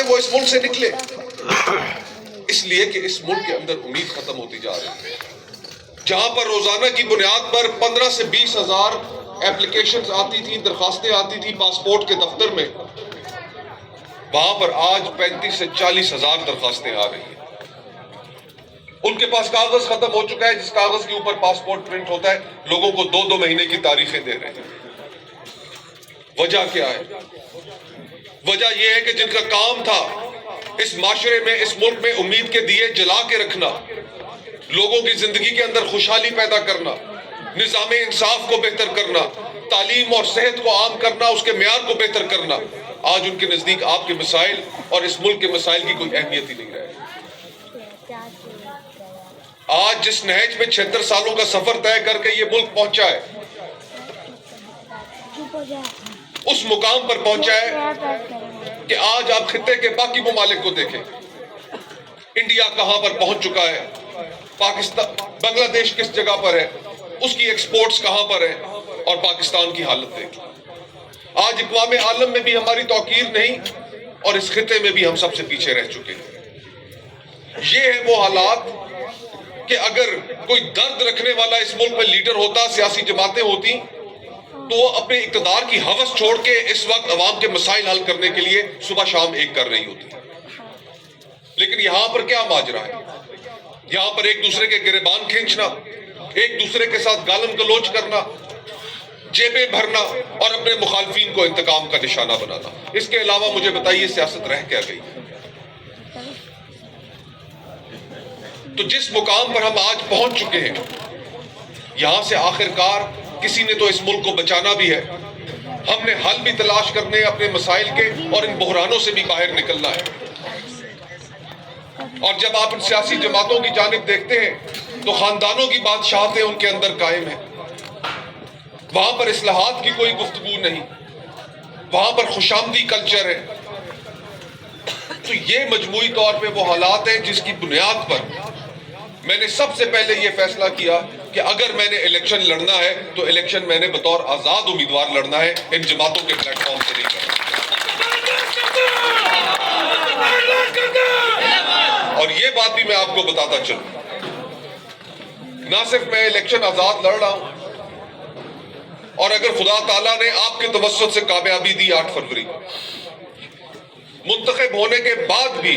ہے وہ اس ملک سے نکلے، اس لیے کہ اس ملک کے اندر امید ختم ہوتی جا رہی ہے۔ جہاں پر روزانہ کی بنیاد پر 15 سے 20 ہزار اپلیکیشنز آتی تھیں، درخواستیں آتی تھیں پاسپورٹ کے دفتر میں، وہاں پر آج 35 سے 40 ہزار درخواستیں آ رہی ہیں۔ ان کے پاس کاغذ ختم ہو چکا ہے، جس کاغذ کے اوپر پاسپورٹ پرنٹ ہوتا ہے، لوگوں کو 2 مہینے کی تاریخیں دے رہے ہیں۔ وجہ کیا ہے؟ وجہ یہ ہے کہ جن کا کام تھا اس معاشرے میں، اس ملک میں امید کے دیے جلا کے رکھنا، لوگوں کی زندگی کے اندر خوشحالی پیدا کرنا، نظام انصاف کو بہتر کرنا، تعلیم اور صحت کو عام کرنا، اس کے معیار کو بہتر کرنا، آج ان کے نزدیک آپ کے مسائل اور اس ملک کے مسائل کی کوئی اہمیت ہی نہیں رہی۔ آج جس نہج پہ 76 سالوں کا سفر طے کر کے یہ ملک پہنچا ہے، اس مقام پر پہنچا ہے کہ آج آپ خطے کے باقی ممالک کو دیکھیں، انڈیا کہاں پر پہنچ چکا ہے، پاکستان، بنگلہ دیش کس جگہ پر ہے، اس کی ایکسپورٹس کہاں پر ہے، اور پاکستان کی حالت دیکھیں۔ آج اقوام عالم میں بھی ہماری توقیر نہیں، اور اس خطے میں بھی ہم سب سے پیچھے رہ چکے ہیں۔ یہ ہے وہ حالات کہ اگر کوئی درد رکھنے والا اس ملک میں لیڈر ہوتا، سیاسی جماعتیں ہوتی، تو وہ اپنے اقتدار کی ہوس چھوڑ کے اس وقت عوام کے مسائل حل کرنے کے لیے صبح شام ایک کر رہی ہوتی۔ لیکن یہاں پر کیا ماجرا ہے؟ یہاں پر ایک دوسرے کے گریبان کھینچنا، ایک دوسرے کے ساتھ گالم گلوچ کرنا، جیبیں بھرنا اور اپنے مخالفین کو انتقام کا نشانہ بنانا۔ اس کے علاوہ مجھے بتائیے سیاست رہ کیا گئی؟ تو جس مقام پر ہم آج پہنچ چکے ہیں، یہاں سے آخرکار کسی نے تو اس ملک کو بچانا بھی ہے، ہم نے حل بھی تلاش کرنے اپنے مسائل کے، اور ان بحرانوں سے بھی باہر نکلنا ہے۔ اور جب آپ ان سیاسی جماعتوں کی جانب دیکھتے ہیں تو خاندانوں کی بادشاہتیں ان کے اندر قائم ہیں، وہاں پر اصلاحات کی کوئی گفتگو نہیں، وہاں پر خوشامدی کلچر ہے۔ تو یہ مجموعی طور پہ وہ حالات ہیں جس کی بنیاد پر میں نے سب سے پہلے یہ فیصلہ کیا کہ اگر میں نے الیکشن لڑنا ہے تو الیکشن میں نے بطور آزاد امیدوار لڑنا ہے، ان جماعتوں کے پلیٹ فارم سے نہیں کرنا۔ اور یہ بات بھی میں آپ کو بتاتا چلوں، نہ صرف میں الیکشن آزاد لڑ رہا ہوں، اور اگر خدا تعالیٰ نے آپ کے توسط سے کامیابی دی 8 فروری منتخب ہونے کے بعد بھی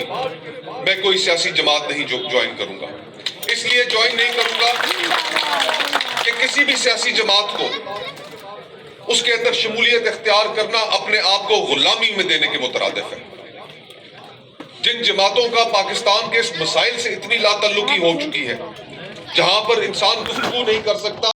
میں کوئی سیاسی جماعت نہیں جوائن کروں گا۔ اس لیے جوائن نہیں کروں گا کہ کسی بھی سیاسی جماعت کو اس کے اندر شمولیت اختیار کرنا اپنے آپ کو غلامی میں دینے کے مترادف ہے۔ جن جماعتوں کا پاکستان کے اس مسائل سے اتنی لا تعلقی ہو چکی ہے، جہاں پر انسان گفتگو نہیں کر سکتا،